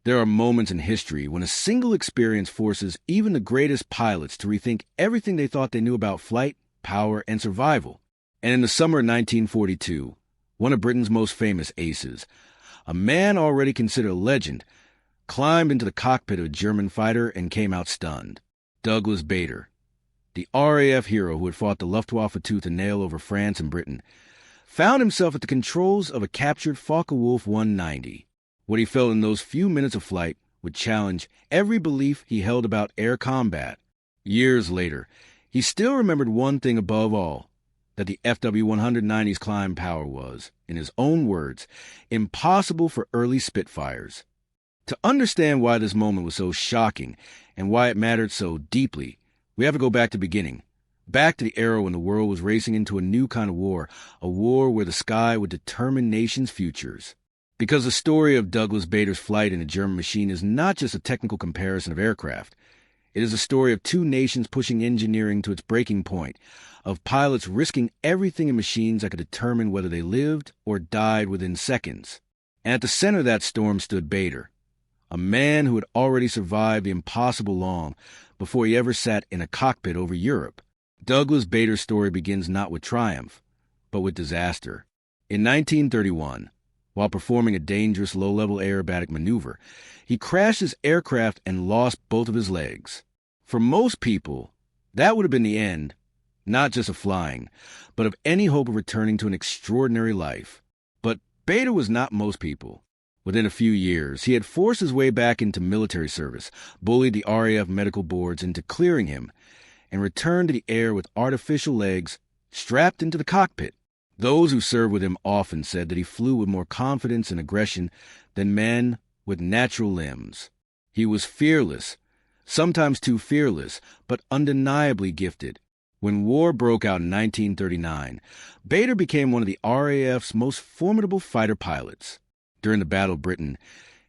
There are moments in history when a single experience forces even the greatest pilots to rethink everything they thought they knew about flight, power, and survival. And in the summer of 1942, one of Britain's most famous aces, a man already considered a legend, climbed into the cockpit of a German fighter and came out stunned. Douglas Bader, the RAF hero who had fought the Luftwaffe tooth and nail over France and Britain, found himself at the controls of a captured Focke-Wulf 190. What he felt in those few minutes of flight would challenge every belief he held about air combat. Years later, he still remembered one thing above all, that the FW-190's climb power was, in his own words, impossible for early Spitfires. To understand why this moment was so shocking and why it mattered so deeply, we have to go back to the beginning, back to the era when the world was racing into a new kind of war, a war where the sky would determine nations' futures. Because the story of Douglas Bader's flight in a German machine is not just a technical comparison of aircraft. It is a story of two nations pushing engineering to its breaking point, of pilots risking everything in machines that could determine whether they lived or died within seconds. And at the center of that storm stood Bader, a man who had already survived the impossible long before he ever sat in a cockpit over Europe. Douglas Bader's story begins not with triumph, but with disaster. In 1931, while performing a dangerous low-level aerobatic maneuver, he crashed his aircraft and lost both of his legs. For most people, that would have been the end, not just of flying, but of any hope of returning to an extraordinary life. But Bader was not most people. Within a few years, he had forced his way back into military service, bullied the RAF medical boards into clearing him, and returned to the air with artificial legs strapped into the cockpit. Those who served with him often said that he flew with more confidence and aggression than men with natural limbs. He was fearless, sometimes too fearless, but undeniably gifted. When war broke out in 1939, Bader became one of the RAF's most formidable fighter pilots. During the Battle of Britain,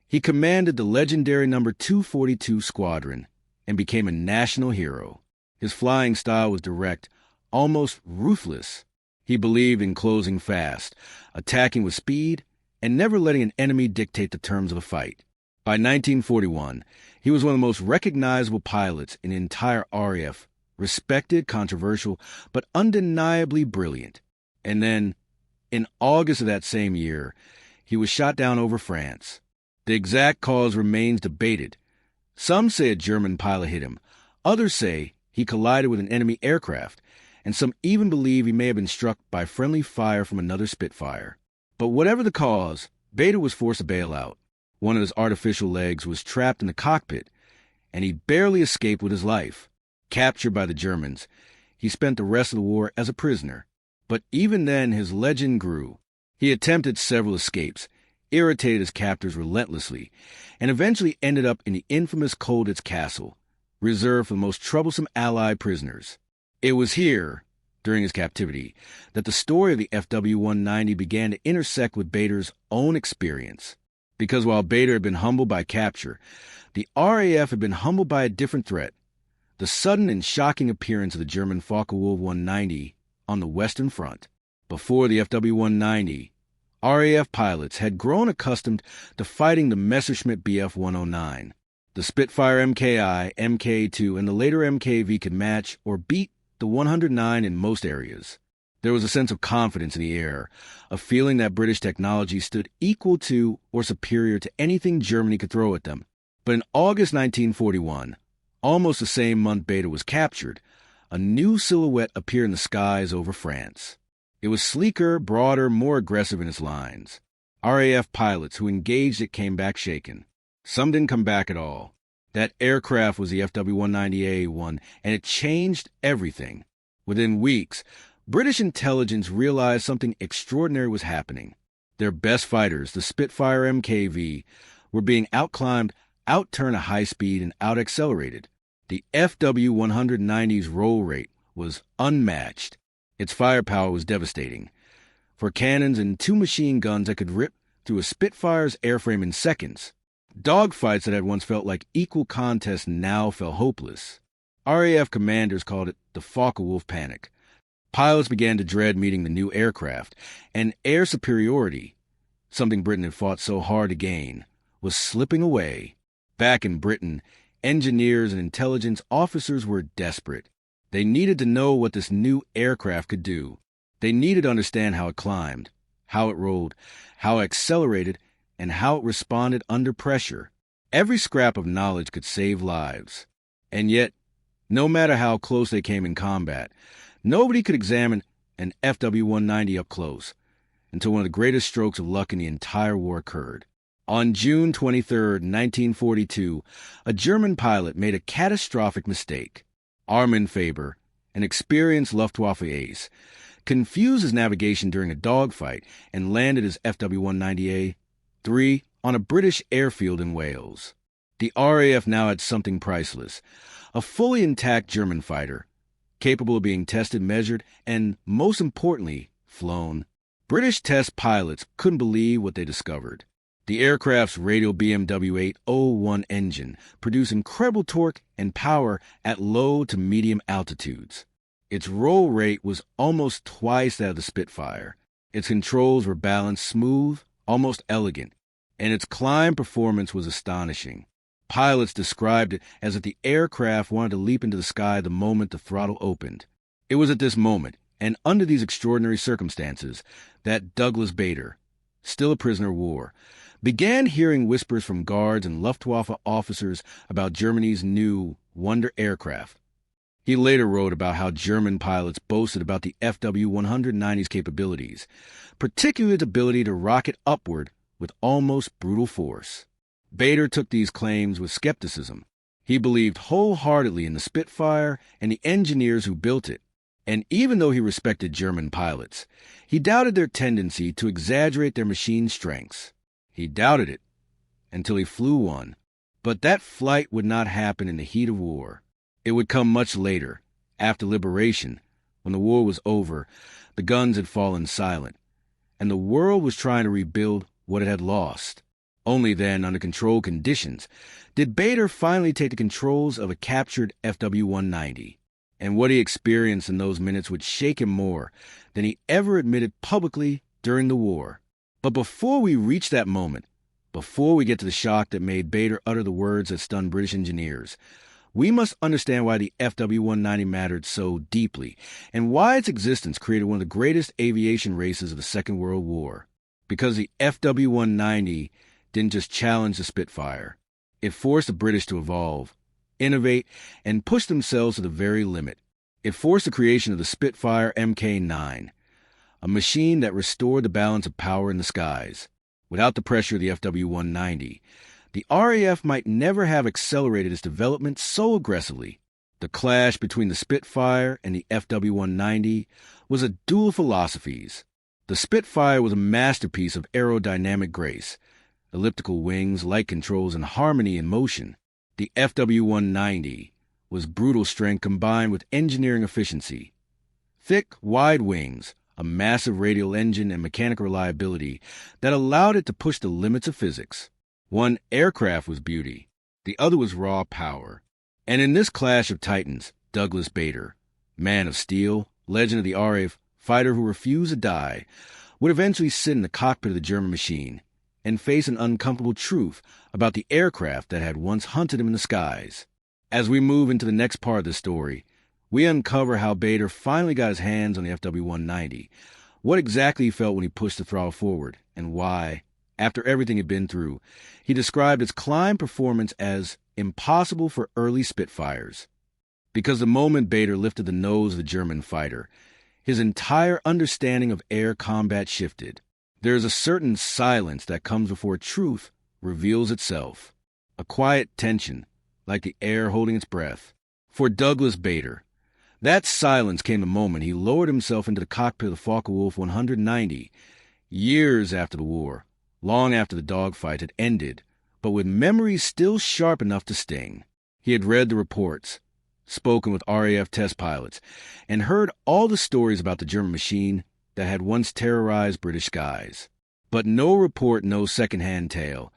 he commanded the legendary No. 242 Squadron and became a national hero. His flying style was direct, almost ruthless. He believed in closing fast, attacking with speed, and never letting an enemy dictate the terms of a fight. By 1941, he was one of the most recognizable pilots in the entire RAF, respected, controversial, but undeniably brilliant. And then, in August of that same year, he was shot down over France. The exact cause remains debated. Some say a German pilot hit him. Others say he collided with an enemy aircraft, and some even believe he may have been struck by friendly fire from another Spitfire. But whatever the cause, Bader was forced to bail out. One of his artificial legs was trapped in the cockpit, and he barely escaped with his life. Captured by the Germans, he spent the rest of the war as a prisoner. But even then, his legend grew. He attempted several escapes, irritated his captors relentlessly, and eventually ended up in the infamous Colditz Castle, reserved for the most troublesome Allied prisoners. It was here, during his captivity, that the story of the FW-190 began to intersect with Bader's own experience. Because while Bader had been humbled by capture, the RAF had been humbled by a different threat, the sudden and shocking appearance of the German Focke-Wulf 190 on the Western Front. Before the FW-190, RAF pilots had grown accustomed to fighting the Messerschmitt Bf 109. The Spitfire Mki, Mk2, and the later Mkv could match or beat the 109 in most areas. There was a sense of confidence in the air, a feeling that British technology stood equal to or superior to anything Germany could throw at them. But in August 1941, almost the same month Bader was captured, a new silhouette appeared in the skies over France. It was sleeker, broader, more aggressive in its lines. RAF pilots who engaged it came back shaken. Some didn't come back at all. That aircraft was the FW-190A1, and it changed everything. Within weeks, British intelligence realized something extraordinary was happening. Their best fighters, the Spitfire Mkv, were being outclimbed, outturned at high speed, and outaccelerated. The FW-190's roll rate was unmatched. Its firepower was devastating. For cannons and two machine guns that could rip through a Spitfire's airframe in seconds, dogfights that had once felt like equal contests now felt hopeless. RAF commanders called it the Focke-Wulf panic. Pilots began to dread meeting the new aircraft, and air superiority, something Britain had fought so hard to gain, was slipping away. Back in Britain, engineers and intelligence officers were desperate. They needed to know what this new aircraft could do. They needed to understand how it climbed, how it rolled, how it accelerated, and how it responded under pressure. Every scrap of knowledge could save lives. And yet, no matter how close they came in combat, nobody could examine an FW-190 up close until one of the greatest strokes of luck in the entire war occurred. On June 23, 1942, a German pilot made a catastrophic mistake. Armin Faber, an experienced Luftwaffe ace, confused his navigation during a dogfight and landed his FW-190A-3 on a British airfield in Wales. The RAF now had something priceless, a fully intact German fighter, capable of being tested, measured, and, most importantly, flown. British test pilots couldn't believe what they discovered. The aircraft's radial BMW-801 engine produced incredible torque and power at low to medium altitudes. Its roll rate was almost twice that of the Spitfire. Its controls were balanced, smooth, almost elegant, and its climb performance was astonishing. Pilots described it as if the aircraft wanted to leap into the sky the moment the throttle opened. It was at this moment, and under these extraordinary circumstances, that Douglas Bader, still a prisoner of war, began hearing whispers from guards and Luftwaffe officers about Germany's new wonder aircraft. He later wrote about how German pilots boasted about the FW-190's capabilities, particularly its ability to rocket upward with almost brutal force. Bader took these claims with skepticism. He believed wholeheartedly in the Spitfire and the engineers who built it. And even though he respected German pilots, he doubted their tendency to exaggerate their machine strengths. He doubted it until he flew one. But that flight would not happen in the heat of war. It would come much later, after liberation, when the war was over, the guns had fallen silent, and the world was trying to rebuild what it had lost. Only then, under controlled conditions, did Bader finally take the controls of a captured FW-190. And what he experienced in those minutes would shake him more than he ever admitted publicly during the war. But before we reach that moment, before we get to the shock that made Bader utter the words that stunned British engineers, we must understand why the FW-190 mattered so deeply, and why its existence created one of the greatest aviation races of the Second World War. Because the FW-190 didn't just challenge the Spitfire. It forced the British to evolve, innovate, and push themselves to the very limit. It forced the creation of the Spitfire Mk9, a machine that restored the balance of power in the skies. Without the pressure of the FW-190, the RAF might never have accelerated its development so aggressively. The clash between the Spitfire and the FW-190 was a duel of philosophies. The Spitfire was a masterpiece of aerodynamic grace, elliptical wings, light controls, and harmony in motion. The FW-190 was brutal strength combined with engineering efficiency. Thick, wide wings, a massive radial engine, and mechanical reliability that allowed it to push the limits of physics. One aircraft was beauty, the other was raw power. And in this clash of titans, Douglas Bader, man of steel, legend of the RAF, fighter who refused to die, would eventually sit in the cockpit of the German machine and face an uncomfortable truth about the aircraft that had once hunted him in the skies. As we move into the next part of the story, we uncover how Bader finally got his hands on the FW-190, what exactly he felt when he pushed the throttle forward, and why, after everything he'd been through, he described its climb performance as impossible for early Spitfires. Because the moment Bader lifted the nose of the German fighter, his entire understanding of air combat shifted. There is a certain silence that comes before truth reveals itself, a quiet tension, like the air holding its breath. For Douglas Bader, that silence came the moment he lowered himself into the cockpit of the Focke-Wulf 190, years after the war, long after the dogfight had ended, but with memories still sharp enough to sting. He had read the reports, spoken with RAF test pilots, and heard all the stories about the German machine that had once terrorized British skies. But no report, no second-hand tale,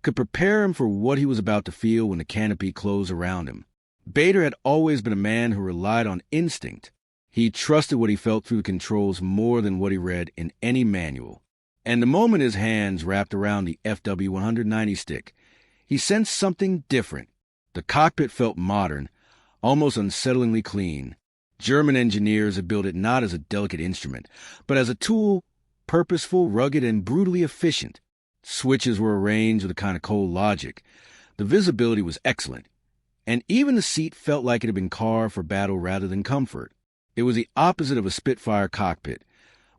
could prepare him for what he was about to feel when the canopy closed around him. Bader had always been a man who relied on instinct. He trusted what he felt through the controls more than what he read in any manual. And the moment his hands wrapped around the FW-190 stick, he sensed something different. The cockpit felt modern, almost unsettlingly clean. German engineers had built it not as a delicate instrument, but as a tool, purposeful, rugged, and brutally efficient. Switches were arranged with a kind of cold logic. The visibility was excellent, and even the seat felt like it had been carved for battle rather than comfort. It was the opposite of a Spitfire cockpit,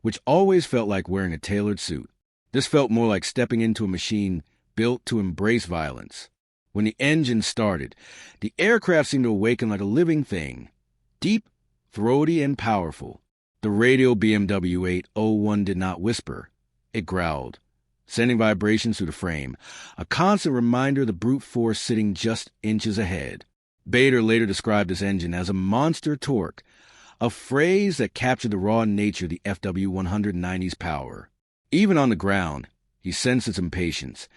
which always felt like wearing a tailored suit. This felt more like stepping into a machine built to embrace violence. When the engine started, the aircraft seemed to awaken like a living thing, deep, throaty, and powerful. The radio WWII did not whisper. It growled, sending vibrations through the frame, a constant reminder of the brute force sitting just inches ahead. Bader later described this engine as a monster torque, a phrase that captured the raw nature of the FW-190's power. Even on the ground, he sensed its impatience,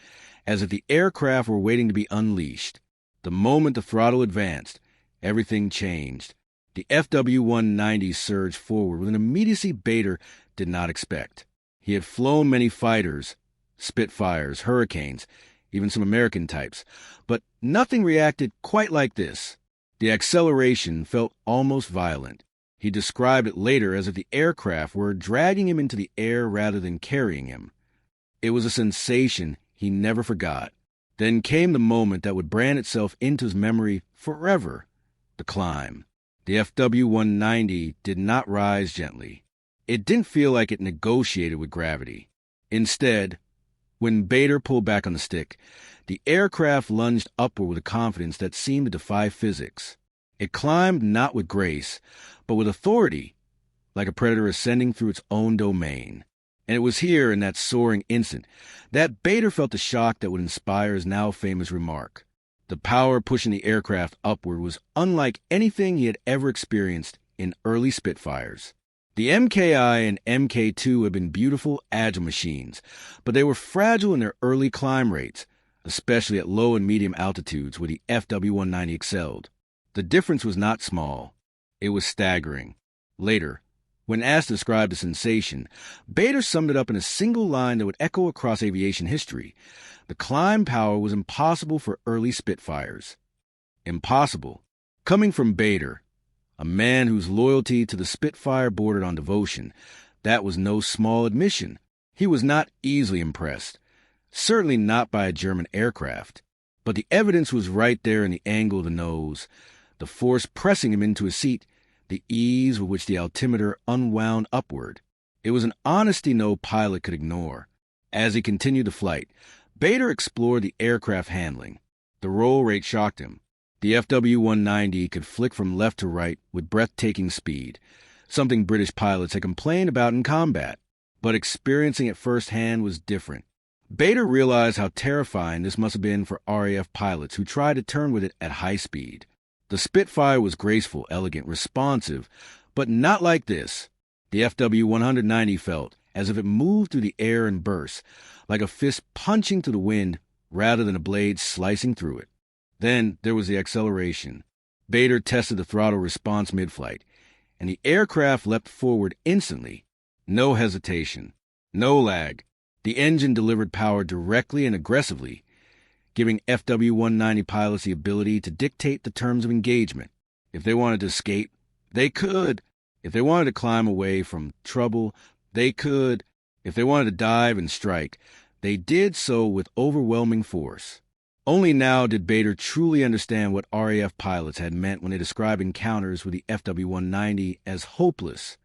as if the aircraft were waiting to be unleashed. The moment the throttle advanced, everything changed. The FW-190 surged forward with an immediacy Bader did not expect. He had flown many fighters, Spitfires, Hurricanes, even some American types, but nothing reacted quite like this. The acceleration felt almost violent. He described it later as if the aircraft were dragging him into the air rather than carrying him. It was a sensation he never forgot. Then came the moment that would brand itself into his memory forever, the climb. The FW-190 did not rise gently. It didn't feel like it negotiated with gravity. Instead, when Bader pulled back on the stick, the aircraft lunged upward with a confidence that seemed to defy physics. It climbed not with grace, but with authority, like a predator ascending through its own domain. And it was here, in that soaring instant, that Bader felt the shock that would inspire his now famous remark. The power pushing the aircraft upward was unlike anything he had ever experienced in early Spitfires. The MKI and MK2 had been beautiful, agile machines, but they were fragile in their early climb rates, especially at low and medium altitudes where the FW-190 excelled. The difference was not small. It was staggering. Later, when asked to describe the sensation, Bader summed it up in a single line that would echo across aviation history. The climb power was impossible for early Spitfires. Impossible. Coming from Bader, a man whose loyalty to the Spitfire bordered on devotion, that was no small admission. He was not easily impressed, certainly not by a German aircraft. But the evidence was right there in the angle of the nose, the force pressing him into his seat, the ease with which the altimeter unwound upward. It was an honesty no pilot could ignore. As he continued the flight, Bader explored the aircraft handling. The roll rate shocked him. The FW-190 could flick from left to right with breathtaking speed, something British pilots had complained about in combat. But experiencing it firsthand was different. Bader realized how terrifying this must have been for RAF pilots who tried to turn with it at high speed. The Spitfire was graceful, elegant, responsive, but not like this. The FW-190 felt as if it moved through the air in bursts, like a fist punching through the wind rather than a blade slicing through it. Then there was the acceleration. Bader tested the throttle response mid-flight, and the aircraft leapt forward instantly. No hesitation, no lag. The engine delivered power directly and aggressively, giving FW-190 pilots the ability to dictate the terms of engagement. If they wanted to escape, they could. If they wanted to climb away from trouble, they could. If they wanted to dive and strike, they did so with overwhelming force. Only now did Bader truly understand what RAF pilots had meant when they described encounters with the FW-190 as hopeless.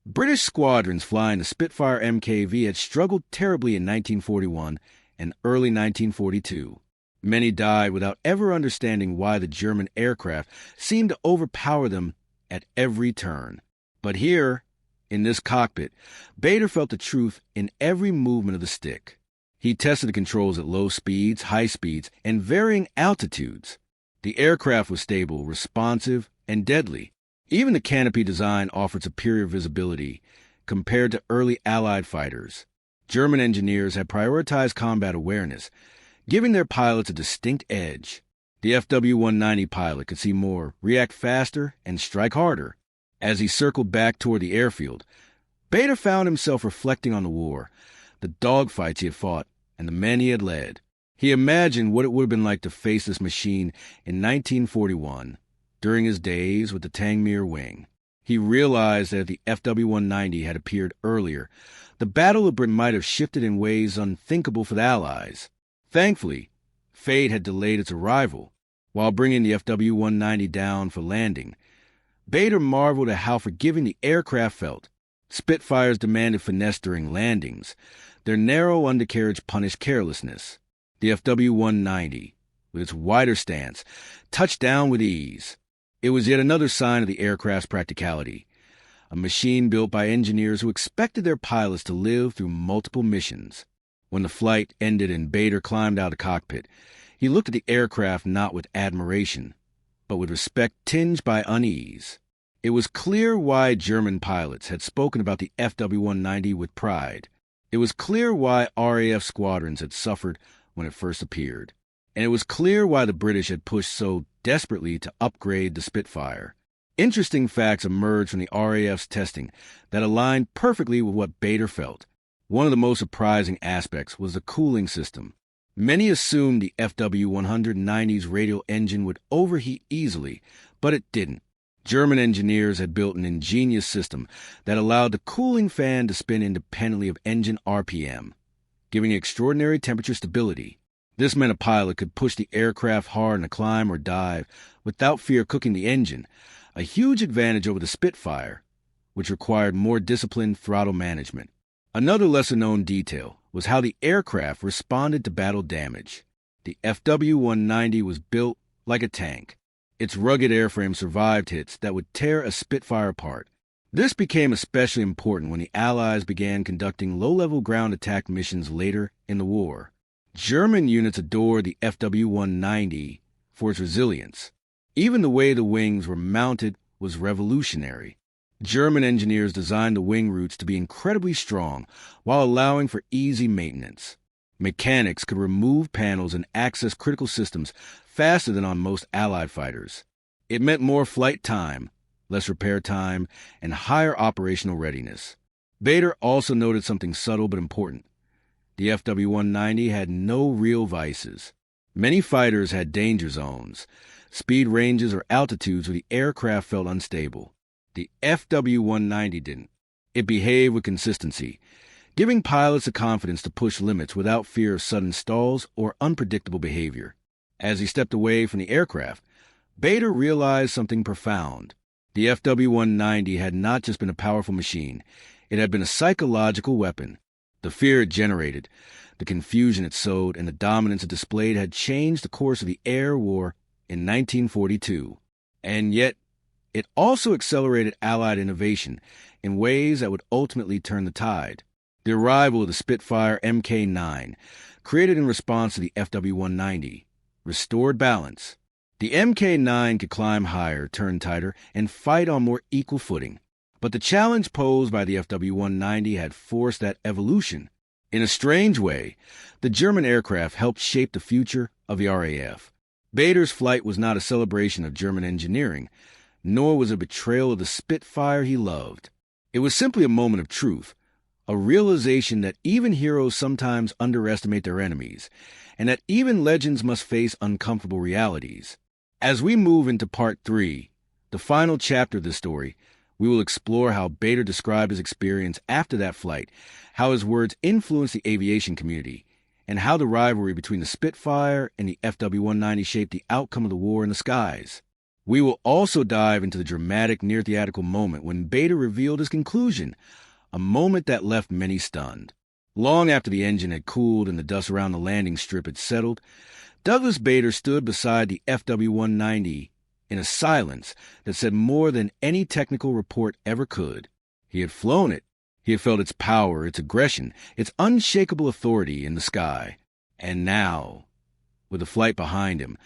British squadrons flying the Spitfire MKV had struggled terribly in 1941 and early 1942. Many died without ever understanding why the German aircraft seemed to overpower them at every turn. But here, in this cockpit, Bader felt the truth in every movement of the stick. He tested the controls at low speeds, high speeds, and varying altitudes. The aircraft was stable, responsive, and deadly. Even the canopy design offered superior visibility compared to early Allied fighters. German engineers had prioritized combat awareness, giving their pilots a distinct edge. The FW-190 pilot could see more, react faster, and strike harder. As he circled back toward the airfield, Bader found himself reflecting on the war, the dogfights he had fought, and the men he had led. He imagined what it would have been like to face this machine in 1941, during his days with the Tangmere Wing. He realized that if the FW-190 had appeared earlier, the Battle of Britain might have shifted in ways unthinkable for the Allies. Thankfully, fate had delayed its arrival. While bringing the FW-190 down for landing, Bader marveled at how forgiving the aircraft felt. Spitfires demanded finesse during landings. Their narrow undercarriage punished carelessness. The FW-190, with its wider stance, touched down with ease. It was yet another sign of the aircraft's practicality, a machine built by engineers who expected their pilots to live through multiple missions. When the flight ended and Bader climbed out of the cockpit, he looked at the aircraft not with admiration, but with respect tinged by unease. It was clear why German pilots had spoken about the FW-190 with pride. It was clear why RAF squadrons had suffered when it first appeared. And it was clear why the British had pushed so desperately to upgrade the Spitfire. Interesting facts emerged from the RAF's testing that aligned perfectly with what Bader felt. One of the most surprising aspects was the cooling system. Many assumed the FW-190's radial engine would overheat easily, but it didn't. German engineers had built an ingenious system that allowed the cooling fan to spin independently of engine RPM, giving extraordinary temperature stability. This meant a pilot could push the aircraft hard in a climb or dive without fear of cooking the engine, a huge advantage over the Spitfire, which required more disciplined throttle management. Another lesser-known detail was how the aircraft responded to battle damage. The FW-190 was built like a tank. Its rugged airframe survived hits that would tear a Spitfire apart. This became especially important when the Allies began conducting low-level ground attack missions later in the war. German units adored the FW-190 for its resilience. Even the way the wings were mounted was revolutionary. German engineers designed the wing roots to be incredibly strong while allowing for easy maintenance. Mechanics could remove panels and access critical systems faster than on most Allied fighters. It meant more flight time, less repair time, and higher operational readiness. Bader also noted something subtle but important. The FW-190 had no real vices. Many fighters had danger zones, speed ranges, or altitudes where the aircraft felt unstable. The FW-190 didn't. It behaved with consistency, giving pilots the confidence to push limits without fear of sudden stalls or unpredictable behavior. As he stepped away from the aircraft, Bader realized something profound. The FW-190 had not just been a powerful machine, it had been a psychological weapon. The fear it generated, the confusion it sowed, and the dominance it displayed had changed the course of the air war in 1942. And yet, it also accelerated Allied innovation in ways that would ultimately turn the tide. The arrival of the Spitfire Mk9, created in response to the FW-190, restored balance. The Mk9 could climb higher, turn tighter, and fight on more equal footing. But the challenge posed by the FW-190 had forced that evolution. In a strange way, the German aircraft helped shape the future of the RAF. Bader's flight was not a celebration of German engineering, nor was it a betrayal of the Spitfire he loved. It was simply a moment of truth, a realization that even heroes sometimes underestimate their enemies, and that even legends must face uncomfortable realities. As we move into Part 3, the final chapter of this story, we will explore how Bader described his experience after that flight, how his words influenced the aviation community, and how the rivalry between the Spitfire and the FW-190 shaped the outcome of the war in the skies. We will also dive into the dramatic near-theatrical moment when Bader revealed his conclusion, a moment that left many stunned. Long after the engine had cooled and the dust around the landing strip had settled, Douglas Bader stood beside the FW-190 in a silence that said more than any technical report ever could. He had flown it. He had felt its power, its aggression, its unshakable authority in the sky. And now, with the flight behind him,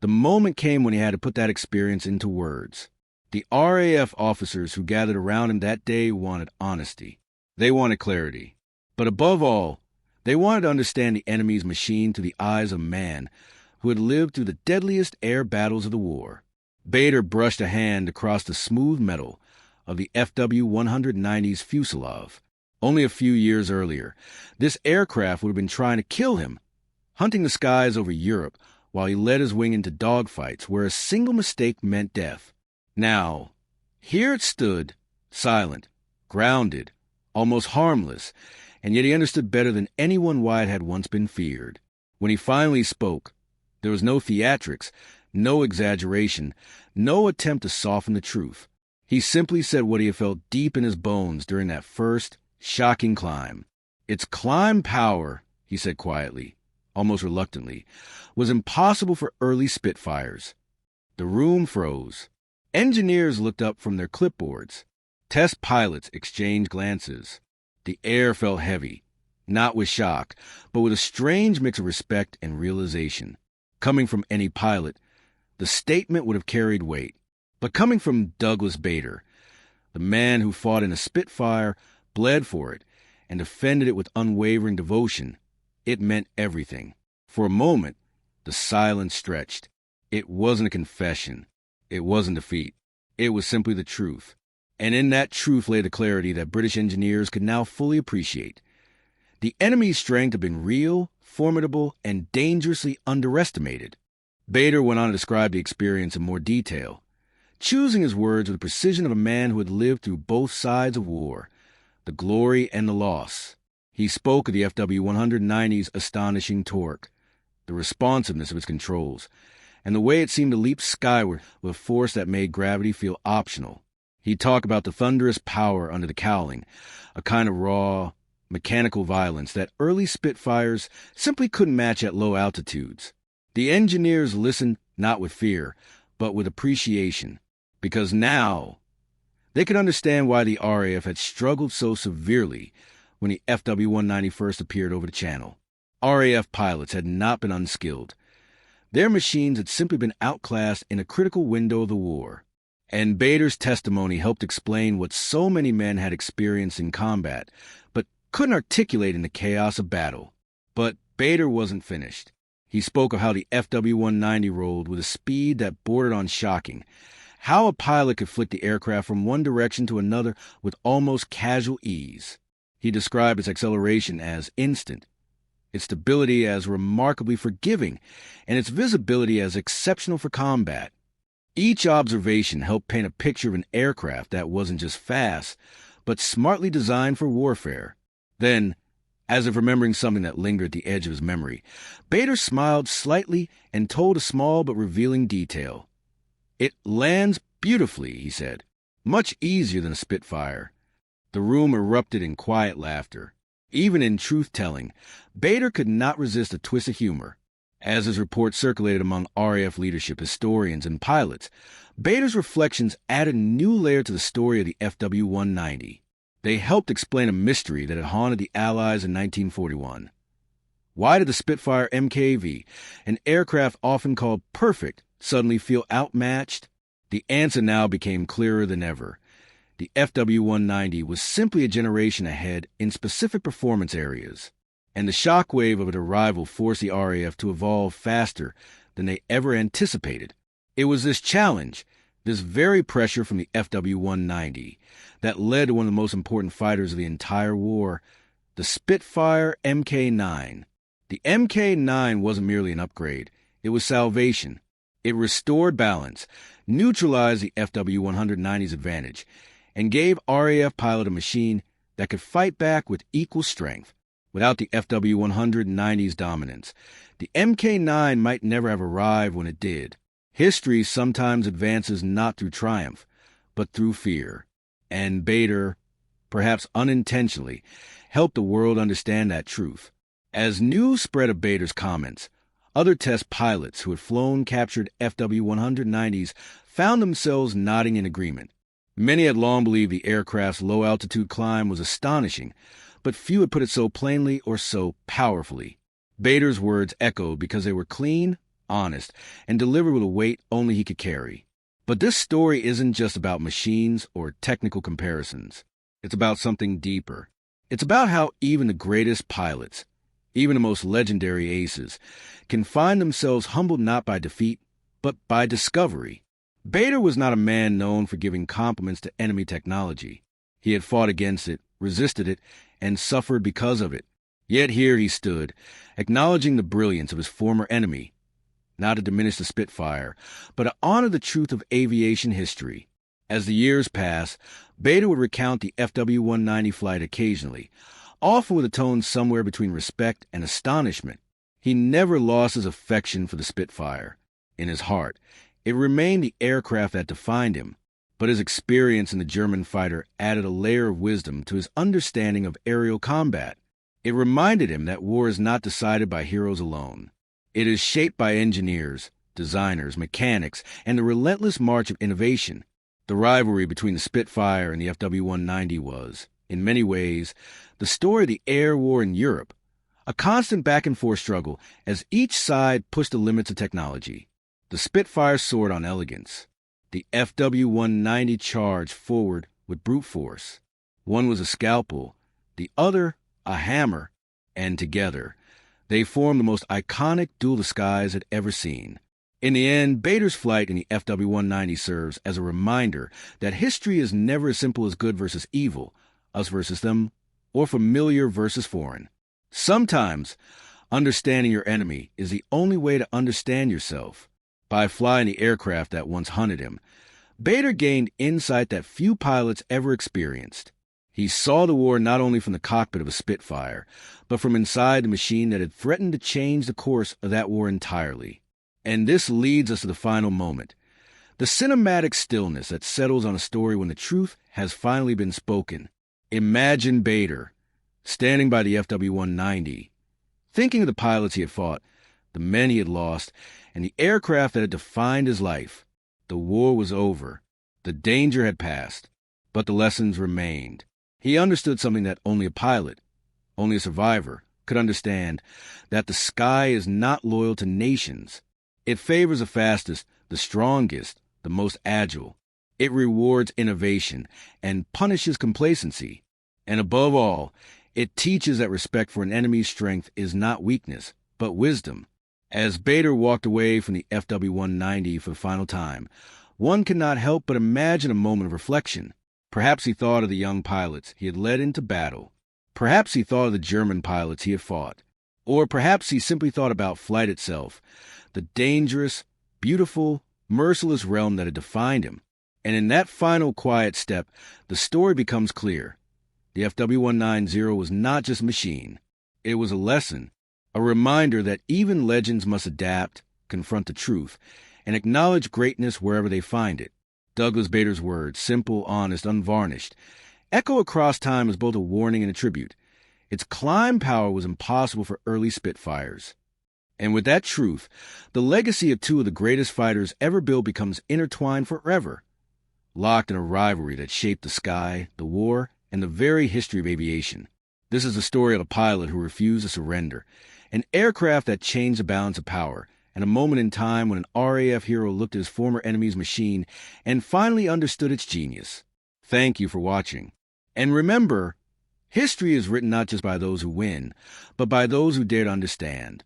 the moment came when he had to put that experience into words. The RAF officers who gathered around him that day wanted honesty. They wanted clarity. But above all, they wanted to understand the enemy's machine through the eyes of a man who had lived through the deadliest air battles of the war. Bader brushed a hand across the smooth metal of the FW-190's fuselage. Only a few years earlier, this aircraft would have been trying to kill him, hunting the skies over Europe while he led his wing into dogfights where a single mistake meant death. Now, here it stood, silent, grounded, almost harmless, and yet he understood better than anyone why it had once been feared. When he finally spoke, there was no theatrics, no exaggeration, no attempt to soften the truth. He simply said what he had felt deep in his bones during that first, shocking climb. Its climb power, he said quietly, almost reluctantly, was impossible for early Spitfires. The room froze. Engineers looked up from their clipboards. Test pilots exchanged glances. The air felt heavy, not with shock, but with a strange mix of respect and realization. Coming from any pilot, the statement would have carried weight. But coming from Douglas Bader, the man who fought in a Spitfire, bled for it, and defended it with unwavering devotion, it meant everything. For a moment, the silence stretched. It wasn't a confession. It wasn't defeat. It was simply the truth. And in that truth lay the clarity that British engineers could now fully appreciate. The enemy's strength had been real, formidable, and dangerously underestimated. Bader went on to describe the experience in more detail, choosing his words with the precision of a man who had lived through both sides of war, the glory and the loss. He spoke of the FW-190's astonishing torque, the responsiveness of its controls, and the way it seemed to leap skyward with a force that made gravity feel optional. He talked about the thunderous power under the cowling, a kind of raw, mechanical violence that early Spitfires simply couldn't match at low altitudes. The engineers listened not with fear, but with appreciation, because now they could understand why the RAF had struggled so severely when the FW-190 first appeared over the channel. RAF pilots had not been unskilled. Their machines had simply been outclassed in a critical window of the war. And Bader's testimony helped explain what so many men had experienced in combat, but couldn't articulate in the chaos of battle. But Bader wasn't finished. He spoke of how the FW-190 rolled with a speed that bordered on shocking, how a pilot could flick the aircraft from one direction to another with almost casual ease. He described its acceleration as instant, its stability as remarkably forgiving, and its visibility as exceptional for combat. Each observation helped paint a picture of an aircraft that wasn't just fast, but smartly designed for warfare. Then, as if remembering something that lingered at the edge of his memory, Bader smiled slightly and told a small but revealing detail. "It lands beautifully," he said. "Much easier than a Spitfire." The room erupted in quiet laughter. Even in truth-telling, Bader could not resist a twist of humor. As his report circulated among RAF leadership, historians, and pilots, Bader's reflections added a new layer to the story of the FW-190. They helped explain a mystery that had haunted the Allies in 1941. Why did the Spitfire MKV, an aircraft often called perfect, suddenly feel outmatched? The answer now became clearer than ever. The FW-190 was simply a generation ahead in specific performance areas, and the shockwave of its arrival forced the RAF to evolve faster than they ever anticipated. It was this challenge, this very pressure from the FW-190, that led to one of the most important fighters of the entire war, the Spitfire Mk9. The Mk9 wasn't merely an upgrade, it was salvation. It restored balance, neutralized the FW-190's advantage, and gave RAF pilot a machine that could fight back with equal strength. Without the FW-190's dominance, the Mk9 might never have arrived when it did. History sometimes advances not through triumph, but through fear. And Bader, perhaps unintentionally, helped the world understand that truth. As news spread of Bader's comments, other test pilots who had flown captured FW-190s found themselves nodding in agreement. Many had long believed the aircraft's low-altitude climb was astonishing, but few had put it so plainly or so powerfully. Bader's words echoed because they were clean, honest, and delivered with a weight only he could carry. But this story isn't just about machines or technical comparisons. It's about something deeper. It's about how even the greatest pilots, even the most legendary aces, can find themselves humbled not by defeat, but by discovery. Bader was not a man known for giving compliments to enemy technology. He had fought against it, resisted it, and suffered because of it. Yet here he stood, acknowledging the brilliance of his former enemy, not to diminish the Spitfire, but to honor the truth of aviation history. As the years passed, Bader would recount the FW-190 flight occasionally, often with a tone somewhere between respect and astonishment. He never lost his affection for the Spitfire. In his heart, it remained the aircraft that defined him, but his experience in the German fighter added a layer of wisdom to his understanding of aerial combat. It reminded him that war is not decided by heroes alone. It is shaped by engineers, designers, mechanics, and the relentless march of innovation. The rivalry between the Spitfire and the FW-190 was, in many ways, the story of the air war in Europe, a constant back-and-forth struggle as each side pushed the limits of technology. The Spitfire soared on elegance. The FW-190 charged forward with brute force. One was a scalpel, the other a hammer, and together, they formed the most iconic duel the skies had ever seen. In the end, Bader's flight in the FW-190 serves as a reminder that history is never as simple as good versus evil, us versus them, or familiar versus foreign. Sometimes, understanding your enemy is the only way to understand yourself. By flying the aircraft that once hunted him, Bader gained insight that few pilots ever experienced. He saw the war not only from the cockpit of a Spitfire, but from inside the machine that had threatened to change the course of that war entirely. And this leads us to the final moment, the cinematic stillness that settles on a story when the truth has finally been spoken. Imagine Bader, standing by the FW-190, thinking of the pilots he had fought, the men he had lost, and the aircraft that had defined his life. The war was over. The danger had passed, but the lessons remained. He understood something that only a pilot, only a survivor, could understand, that the sky is not loyal to nations. It favors the fastest, the strongest, the most agile. It rewards innovation and punishes complacency. And above all, it teaches that respect for an enemy's strength is not weakness, but wisdom. As Bader walked away from the FW-190 for the final time, one cannot help but imagine a moment of reflection. Perhaps he thought of the young pilots he had led into battle. Perhaps he thought of the German pilots he had fought. Or perhaps he simply thought about flight itself, the dangerous, beautiful, merciless realm that had defined him. And in that final quiet step, the story becomes clear. The FW-190 was not just a machine. It was a lesson, a reminder that even legends must adapt, confront the truth, and acknowledge greatness wherever they find it. Douglas Bader's words, simple, honest, unvarnished, echo across time as both a warning and a tribute. Its climb power was impossible for early Spitfires. And with that truth, the legacy of two of the greatest fighters ever built becomes intertwined forever, locked in a rivalry that shaped the sky, the war, and the very history of aviation. This is the story of a pilot who refused to surrender, an aircraft that changed the balance of power, and a moment in time when an RAF hero looked at his former enemy's machine and finally understood its genius. Thank you for watching. And remember, history is written not just by those who win, but by those who dare to understand.